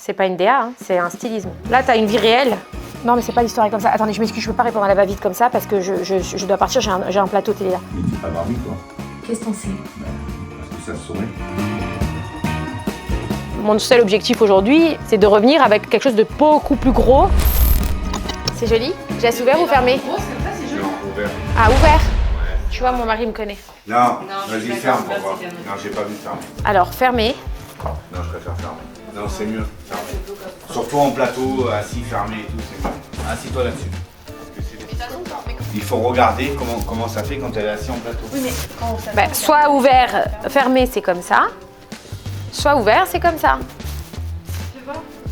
C'est pas une DA, hein, c'est un stylisme. Là, t'as une vie réelle. Non, mais c'est pas l'histoire comme ça. Attendez, je m'excuse, je peux pas répondre à la va-vite comme ça parce que je dois partir, j'ai un plateau télé là. Mais t'es pas Barbie, toi. Qu'est-ce qu'on sait? Parce que ça se saurait. Mon seul objectif aujourd'hui, c'est de revenir avec quelque chose de beaucoup plus gros. C'est joli? Je laisse ouvert ou fermé? Ouvert. Ah, ouvert? Tu vois, mon mari me connaît. Non, vas-y, ferme pour voir. Non, j'ai pas vu fermer. Alors, fermé. Non, je préfère fermer. Non, c'est mieux, fermé. Surtout en plateau, assis, fermé et tout, c'est mieux. Assis-toi là-dessus. Il faut regarder comment ça fait quand elle est assise en plateau. Oui, mais quand ça Bah, soit ouvert, fermé, c'est comme ça. Soit ouvert, c'est comme ça.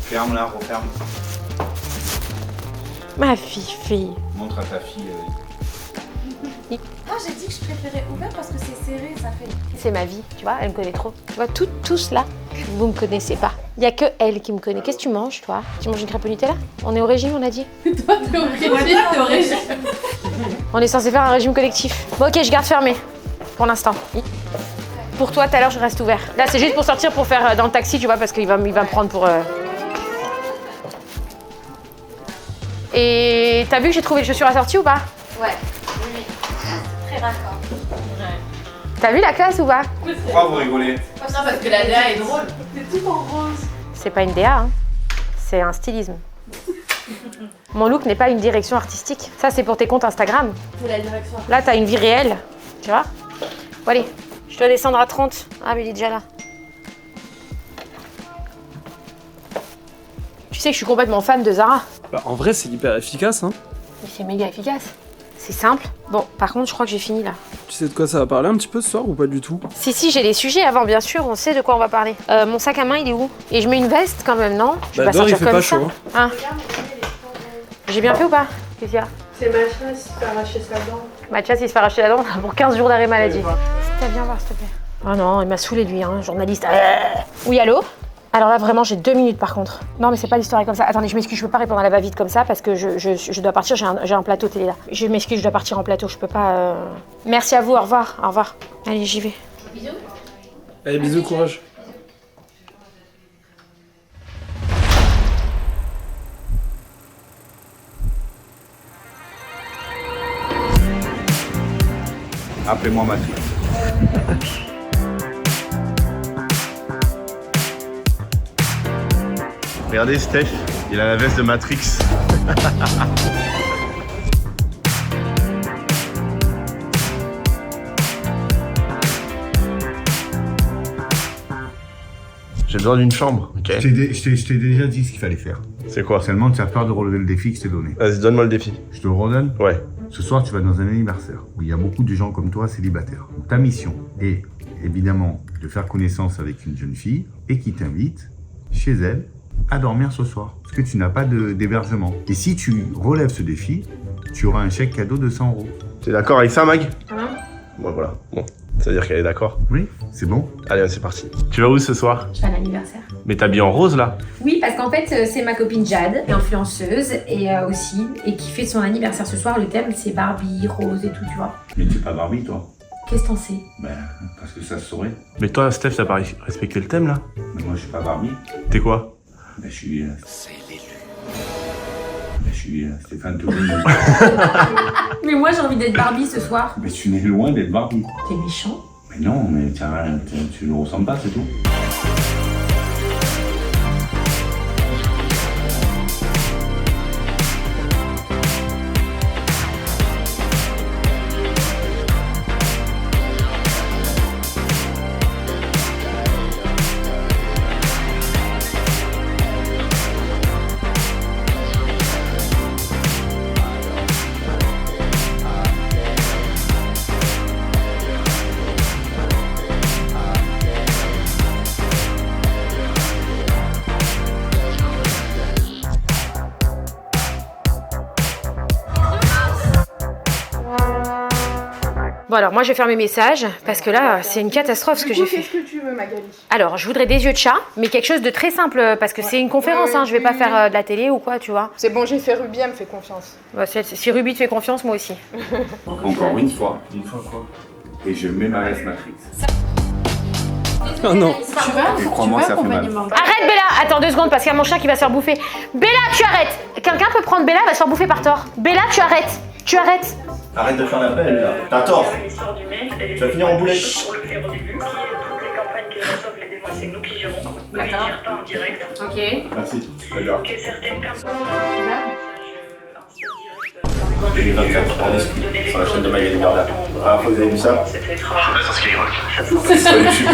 Ferme là, referme. Ma fille. Montre à ta fille. Ah, j'ai dit que je préférais ouvert parce que c'est serré, ça fait. C'est ma vie, tu vois, elle me connaît trop. Tu vois, tous là, vous me connaissez pas. Il n'y a que elle qui me connaît. Qu'est-ce que tu manges, toi? Tu manges une crêpe au Nutella? On est au régime, on a dit? Toi, t'es au régime. On est censé faire un régime collectif. Bon, ok, je garde fermé, pour l'instant. Pour toi, tout à l'heure, je reste ouvert. Là, c'est juste pour sortir, pour faire dans le taxi, tu vois, parce qu'il va me prendre pour... Et t'as vu que j'ai trouvé les chaussures assorties ou pas? Ouais, oui. Très raccord. T'as vu la classe ou pas? Pourquoi vous rigolez? Non, parce que la DA est drôle. C'est tout en rose. C'est pas une DA, hein. C'est un stylisme. Mon look n'est pas une direction artistique. Ça, c'est pour tes comptes Instagram. C'est la direction. Là, t'as une vie réelle, tu vois? Bon, allez, je dois descendre à 30. Ah, mais il est déjà là. Tu sais que je suis complètement fan de Zara. Bah, en vrai, c'est hyper efficace, hein. Mais c'est méga efficace. C'est simple. Bon, par contre, je crois que j'ai fini là. Tu sais de quoi ça va parler un petit peu ce soir ou pas du tout? Si, j'ai les sujets avant, bien sûr, on sait de quoi on va parler. Mon sac à main, il est où? Et je mets une veste quand même, non? Je vais Bah, pas dehors, il sortir fait comme pas ça. chaud. Hein. J'ai bien fait ou pas? Qu'est-ce qu'il y a? C'est Mathias, il se fait arracher sa dent. Mathias, il se fait arracher la dent pour 15 jours d'arrêt maladie. Viens voir, s'il te plaît. Oh non, il m'a saoulé lui, hein, journaliste. Oui, allô? Alors là, vraiment, j'ai 2 minutes par contre. Non, mais c'est pas l'histoire comme ça. Attendez, je m'excuse, je peux pas répondre à la va-vite comme ça parce que je dois partir, j'ai un plateau télé là. Je m'excuse, je dois partir en plateau, je peux pas... Merci à vous, au revoir, au revoir. Allez, j'y vais. Bisous. Allez, bisous, courage. Appelez-moi Mathieu. Regardez Steph, il a la veste de Matrix. J'ai besoin d'une chambre, ok? Je t'ai déjà dit ce qu'il fallait faire. C'est quoi? Seulement, tu as peur de relever le défi que je t'ai donné. Vas-y, donne-moi le défi. Je te le redonne. Ouais. Ce soir, tu vas dans un anniversaire où il y a beaucoup de gens comme toi célibataires. Donc, ta mission est évidemment de faire connaissance avec une jeune fille et qui t'invite chez elle à dormir ce soir. Parce que tu n'as pas d'hébergement. Et si tu relèves ce défi, tu auras un chèque cadeau de 100 €. T'es d'accord avec ça, Mag? Bon, voilà. Bon, ça veut dire qu'elle est d'accord. Oui, c'est bon. Allez, c'est parti. Tu vas où ce soir? Je fais un anniversaire. Mais t'habilles en rose, là? Oui, parce qu'en fait, c'est ma copine Jade, influenceuse, et aussi, et qui fait son anniversaire ce soir. Le thème, c'est Barbie, rose et tout, tu vois. Mais tu n'es pas Barbie, toi. Qu'est-ce que t'en sais? Ben, parce que ça se saurait. Mais toi, Steph, t'as pas respecté le thème, là? Mais moi, je suis pas Barbie. T'es quoi? Ben, je suis... C'est l'élu. Ben, je suis Stéphane Tourine. Mais moi, j'ai envie d'être Barbie ce soir. Mais tu n'es loin d'être Barbie. T'es méchant. Mais non, mais tu ne le ressens pas, c'est tout. Bon alors, moi je vais faire mes messages parce que là, c'est une catastrophe ce que j'ai fait. Qu'est-ce que tu veux, Magali? Alors, je voudrais des yeux de chat, mais quelque chose de très simple parce que c'est une conférence, Ouais, hein, je vais pas oui, faire de la télé ou quoi, tu vois. C'est bon, j'ai fait Ruby, elle me fait confiance. Bah, si Ruby te fait confiance, moi aussi. Encore une fois. Une fois quoi? Et je mets ma veste Matrix. Oh non. Crois-moi, ça fait mal. Arrête Bella. Attends 2 secondes parce qu'il y a mon chat qui va se faire bouffer. Bella, tu arrêtes. Quelqu'un peut prendre Bella, elle va se faire bouffer par Thor. Bella, tu arrêtes. Tu arrêtes. Arrête de faire la belle, là. T'as tort. Tu vas finir en boulette. Ok. Merci. D'accord. 2024, on discute sur la chaîne de Magali Berda. Ah, vous avez vu ça? C'est sur YouTube.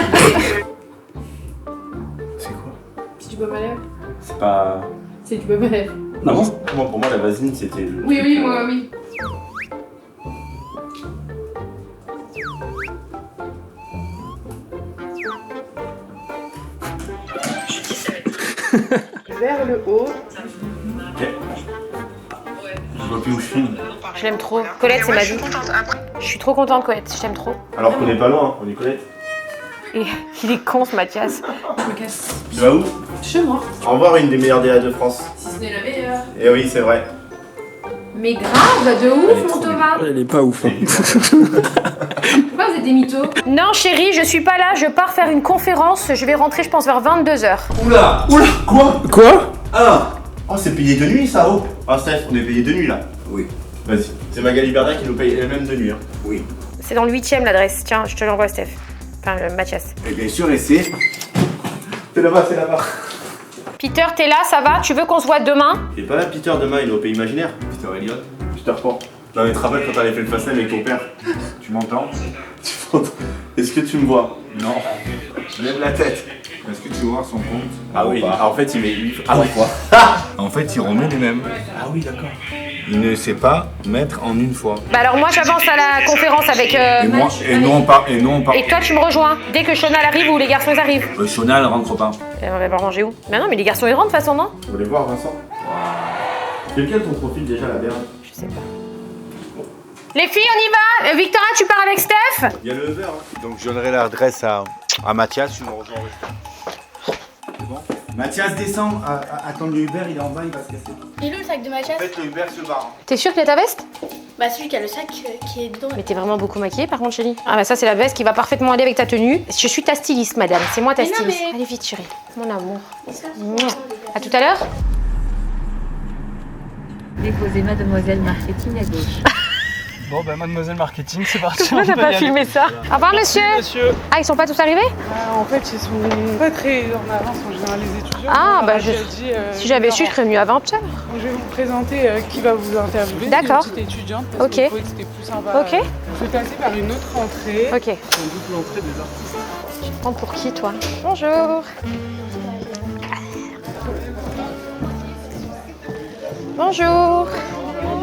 C'est quoi? C'est du baume à lèvres. C'est pas... C'est du baume à lèvres. Non, moi, pour moi, la vaseline, c'était... le Oui, truc, oui, moi, oui. Vers le haut. Ok. Je vois plus où je filme. Je l'aime trop. Colette, c'est ma vie. Je suis trop contente, Colette. Je t'aime trop. Alors qu'on n'est pas loin, on y connaît. Et il est con, ce Mathias. Je me casse. Tu vas où? Chez moi. Au revoir, une des meilleures DA de France. Si ce n'est la meilleure. Et oui, c'est vrai. Mais grave, de ouf, mon Thomas. Elle est pas ouf. Hein. Pourquoi vous êtes des mythos? Non, chérie, je suis pas là. Je pars faire une conférence. Je vais rentrer, je pense, vers 22h. Oula! Oula! Quoi? Quoi? Ah! Oh, c'est payé de nuit, ça, oh! Ah, Steph, on est payé de nuit, là. Oui. Vas-y. C'est Magali Berda qui nous paye elle-même de nuit, hein. Oui. C'est dans le 8ème, l'adresse. Tiens, je te l'envoie, Steph. Enfin, Mathias. Et bien sûr, et c'est... C'est là-bas, c'est là-bas. Peter, t'es là, ça va? Tu veux qu'on se voit demain? Il est pas là, Peter, demain, il est au pays imaginaire. Peter Elliott. Peter Pan. Non, mais te rappelles quand t'avais fait le facette avec ton père? Tu m'entends? Tu m'entends? Est-ce que tu me vois? Non. Je lève la tête. Est-ce que tu vois son compte? Ah oui, en fait, il met 8 fois. En fait, il remet lui-même. Ah oui, d'accord. Il ne sait pas mettre en une fois. Bah alors moi, j'avance à la conférence avec... Et nous, on part. Et toi, tu me rejoins. Dès que Shonal arrive ou les garçons ils arrivent. Shona, elle rentre pas. On va pas ranger où? Mais non, mais les garçons ils rentrent de toute façon, non? Vous voulez voir, Vincent? C'est lequel ton profil déjà, la merde? Je sais pas. Les filles, on y va. Victoria, tu pars avec Steph? Il y a le Uber, hein. Donc, je donnerai l'adresse à Mathias, tu me rejoins au resto. C'est bon? Mathias, descend. Attends, le Uber, il est en bas, il va se casser. Il est où le sac de Mathias? En fait, le Uber se barre. T'es sûre qu'il y a ta veste? Bah celui qui a le sac qui est dedans. Mais t'es vraiment beaucoup maquillée par contre, chérie. Ah bah ça, c'est la veste qui va parfaitement aller avec ta tenue. Je suis ta styliste, madame. C'est moi ta Mais non, styliste. mais- Allez vite, chérie. Mon amour. Ça, Mouah. À tout à l'heure. Déposez Mademoiselle Marketing à gauche. Bon, bah, mademoiselle marketing, c'est parti. Pourquoi t'as pas filmé ça? Au revoir, monsieur. Monsieur. Ah, ils sont pas tous arrivés? En fait, ils sont pas très en avance en général, les étudiants. Ah, bah, J'ai dit, Si j'avais su, je serais venue à 20h. Je vais vous présenter qui va vous interviewer. D'accord. C'est une petite étudiante parce Ok. que je trouvais que c'était plus sympa. Ok. Je vais passer par une autre entrée. Ok. Sans doute l'entrée des artistes. Tu te prends pour qui, toi? Bonjour. Bonjour.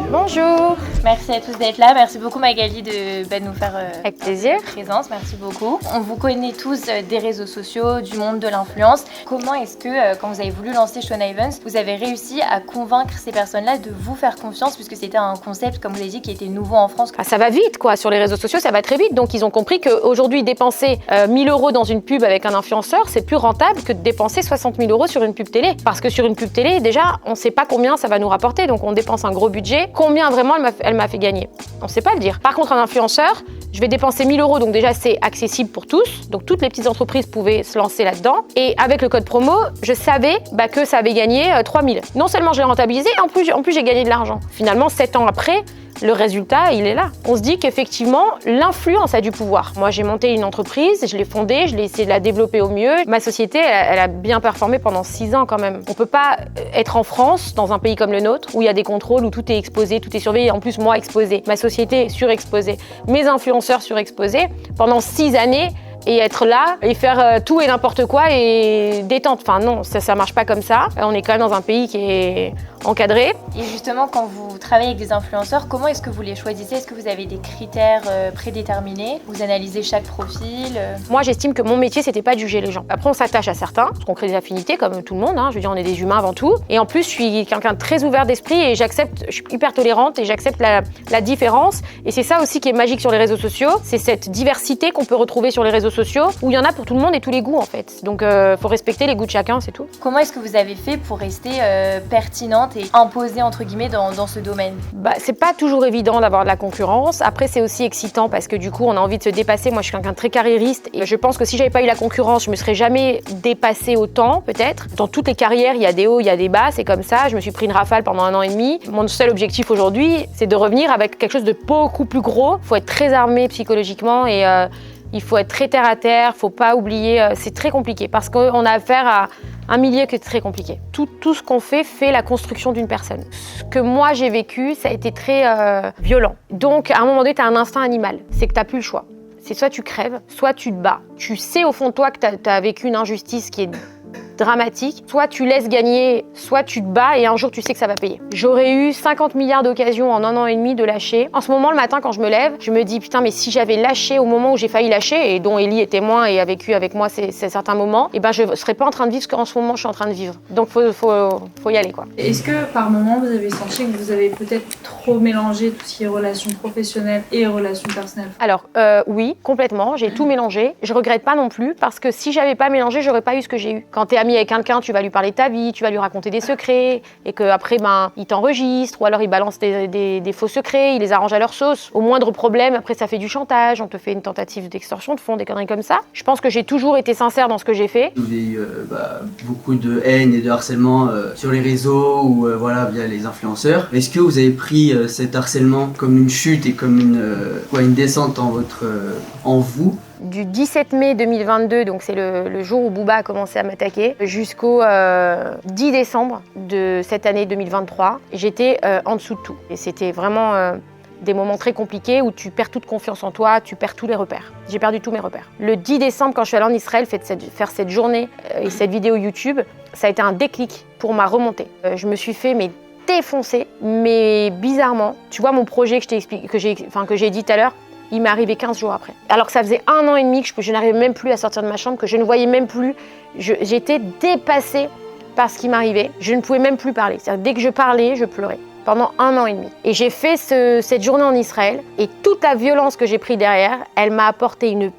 Bonjour. Merci à tous d'être là. Merci beaucoup Magali de nous faire Avec plaisir. présence. Merci beaucoup. On vous connaît tous des réseaux sociaux, du monde de l'influence. Comment est-ce que quand vous avez voulu lancer Shona Evans, vous avez réussi à convaincre ces personnes-là de vous faire confiance puisque c'était un concept, comme vous l'avez dit, qui était nouveau en France? Ah, ça va vite, quoi. Sur les réseaux sociaux, ça va très vite. Donc, ils ont compris qu'aujourd'hui, dépenser 1000 € dans une pub avec un influenceur, c'est plus rentable que de dépenser 60 000 € sur une pub télé. Parce que sur une pub télé, déjà, on ne sait pas combien ça va nous rapporter. Donc, on dépense un gros budget. Combien vraiment elle m'a fait gagner? On ne sait pas le dire. Par contre, un influenceur, je vais dépenser 1000 €. Donc, déjà, c'est accessible pour tous. Donc, toutes les petites entreprises pouvaient se lancer là-dedans. Et avec le code promo, je savais que ça avait gagné 3000. Non seulement je l'ai rentabilisé, en plus j'ai gagné de l'argent. Finalement, 7 ans après, le résultat, il est là. On se dit qu'effectivement, l'influence a du pouvoir. Moi, j'ai monté une entreprise, je l'ai fondée, je l'ai essayé de la développer au mieux. Ma société, elle a bien performé pendant 6 ans quand même. On peut pas être en France, dans un pays comme le nôtre, où il y a des contrôles, où tout est exposé, tout est surveillé. En plus, moi, exposée. Ma société, surexposée. Mes influenceurs, surexposés. Pendant 6 années, et être là et faire tout et n'importe quoi et détente. Enfin non, ça marche pas comme ça. On est quand même dans un pays qui est encadré. Et justement, quand vous travaillez avec des influenceurs, comment est-ce que vous les choisissez? Est-ce que vous avez des critères prédéterminés? Vous analysez chaque profil? Moi, j'estime que mon métier, c'était pas de juger les gens. Après, on s'attache à certains, parce qu'on crée des affinités comme tout le monde. Je veux dire, on est des humains avant tout. Et en plus, je suis quelqu'un de très ouvert d'esprit et je suis hyper tolérante et j'accepte la différence. Et c'est ça aussi qui est magique sur les réseaux sociaux. C'est cette diversité qu'on peut retrouver sur les réseaux sociaux. sociaux où il y en a pour tout le monde et tous les goûts en fait. Donc faut respecter les goûts de chacun, c'est tout. Comment est-ce que vous avez fait pour rester pertinente et imposée entre guillemets dans ce domaine? Bah, c'est pas toujours évident d'avoir de la concurrence. Après, c'est aussi excitant parce que du coup, on a envie de se dépasser. Moi, je suis quelqu'un de très carriériste et je pense que si j'avais pas eu la concurrence, je me serais jamais dépassée autant, peut-être. Dans toutes les carrières, il y a des hauts, il y a des bas, c'est comme ça. Je me suis pris une rafale pendant 1 an et demi. Mon seul objectif aujourd'hui, c'est de revenir avec quelque chose de beaucoup plus gros. Il faut être très armé psychologiquement et il faut être très terre à terre. Faut pas oublier, c'est très compliqué parce qu'on a affaire à un milieu qui est très compliqué. Tout ce qu'on fait la construction d'une personne. Ce que moi j'ai vécu, ça a été très violent. Donc à un moment donné, tu as un instinct animal. C'est que tu n'as plus le choix. C'est soit tu crèves, soit tu te bats. Tu sais au fond de toi que tu as vécu une injustice qui est dramatique. Soit tu laisses gagner, soit tu te bats et un jour tu sais que ça va payer. J'aurais eu 50 milliards d'occasions en 1 an et demi de lâcher. En ce moment, le matin, quand je me lève, je me dis putain, mais si j'avais lâché au moment où j'ai failli lâcher et dont Ellie est témoin et a vécu avec moi ces certains moments, et ben je serais pas en train de vivre ce qu'en ce moment je suis en train de vivre. Donc faut y aller quoi. Est-ce que par moment vous avez senti que vous avez peut-être trop mélangé tout ce qui est relations professionnelles et relations personnelles? Alors oui, complètement. J'ai tout mélangé. Je regrette pas non plus parce que si j'avais pas mélangé, j'aurais pas eu ce que j'ai eu. Quand t'es ami avec quelqu'un, tu vas lui parler de ta vie, tu vas lui raconter des secrets et qu'après, il t'enregistre ou alors il balance des faux secrets, il les arrange à leur sauce. Au moindre problème, après, ça fait du chantage, on te fait une tentative d'extorsion de fonds, des conneries comme ça. Je pense que j'ai toujours été sincère dans ce que j'ai fait. Vous avez eu beaucoup de haine et de harcèlement sur les réseaux ou via les influenceurs. Est-ce que vous avez pris cet harcèlement comme une chute et comme une descente en vous? Du 17 mai 2022, donc c'est le jour où Booba a commencé à m'attaquer, jusqu'au 10 décembre de cette année 2023, j'étais en dessous de tout. Et c'était vraiment des moments très compliqués où tu perds toute confiance en toi, tu perds tous les repères. J'ai perdu tous mes repères. Le 10 décembre, quand je suis allée en Israël faire cette journée et cette vidéo YouTube, ça a été un déclic pour ma remontée. Je me suis fait défoncer, mais bizarrement, tu vois mon projet que j'ai dit tout à l'heure, il m'est arrivé 15 jours après. Alors que ça faisait 1 an et demi que je n'arrivais même plus à sortir de ma chambre, que je ne voyais même plus. J'étais dépassée par ce qui m'arrivait. Je ne pouvais même plus parler. C'est-à-dire, dès que je parlais, je pleurais. Pendant 1 an et demi. Et j'ai fait cette journée en Israël. Et toute la violence que j'ai prise derrière, elle m'a apporté une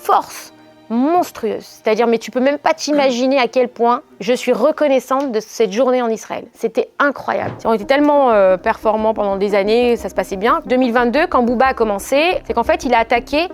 force monstrueuse. C'est-à-dire, mais tu peux même pas t'imaginer à quel point je suis reconnaissante de cette journée en Israël. C'était incroyable. On était tellement performants pendant des années, ça se passait bien. 2022, quand Booba a commencé, c'est qu'en fait, il a attaqué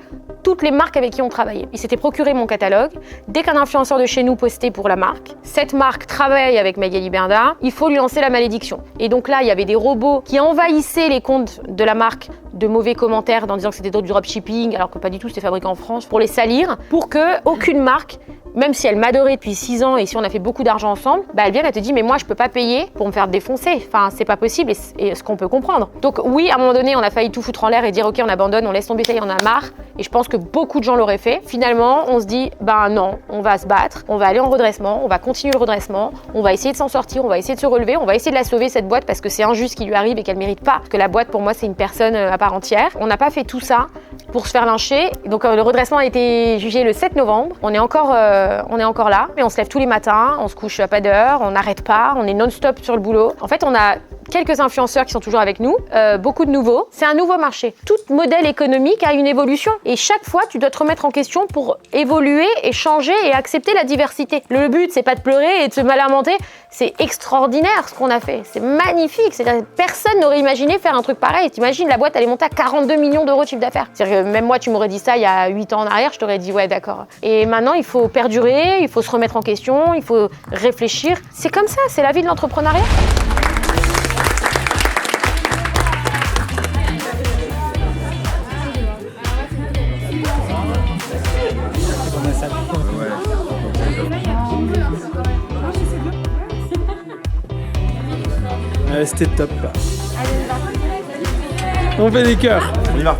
toutes les marques avec qui on travaillait. Il s'était procuré mon catalogue. Dès qu'un influenceur de chez nous postait pour la marque, cette marque travaille avec Magali Berda, il faut lui lancer la malédiction. Et donc là, il y avait des robots qui envahissaient les comptes de la marque de mauvais commentaires en disant que c'était du dropshipping, alors que pas du tout, c'était fabriqué en France, pour les salir, pour que aucune marque, même si elle m'adorait depuis 6 ans et si on a fait beaucoup d'argent ensemble, elle vient, elle te dit mais moi je peux pas payer pour me faire défoncer, enfin c'est pas possible et ce qu'on peut comprendre. Donc oui, à un moment donné on a failli tout foutre en l'air et dire ok on abandonne, on laisse tomber ça y est, on a marre, et je pense que beaucoup de gens l'auraient fait. Finalement on se dit non, on va se battre, on va aller en redressement, on va continuer le redressement, on va essayer de s'en sortir, on va essayer de se relever, on va essayer de la sauver cette boîte parce que c'est injuste ce qui lui arrive et qu'elle mérite pas, parce que la boîte pour moi c'est une personne à part entière. On n'a pas fait tout ça pour se faire lyncher, donc le redressement a été jugé le 7 novembre, on est encore là, mais on se lève tous les matins, on se couche à pas d'heure, on n'arrête pas, on est non-stop sur le boulot. En fait, on a quelques influenceurs qui sont toujours avec nous, beaucoup de nouveaux. C'est un nouveau marché. Tout modèle économique a une évolution et chaque fois, tu dois te remettre en question pour évoluer et changer et accepter la diversité. Le but, c'est pas de pleurer et de se malamenter. C'est extraordinaire ce qu'on a fait. C'est magnifique. C'est-à-dire, personne n'aurait imaginé faire un truc pareil. T'imagines, la boîte, elle est montée à 42 millions d'euros de chiffre d'affaires. C'est-à-dire que même moi, tu m'aurais dit ça il y a 8 ans en arrière, je t'aurais dit ouais, d'accord. Et maintenant, il faut perdurer, il faut se remettre en question, il faut réfléchir. C'est comme ça, c'est la vie de l'entrepreneuriat. C'était top. On fait des cœurs. On y va.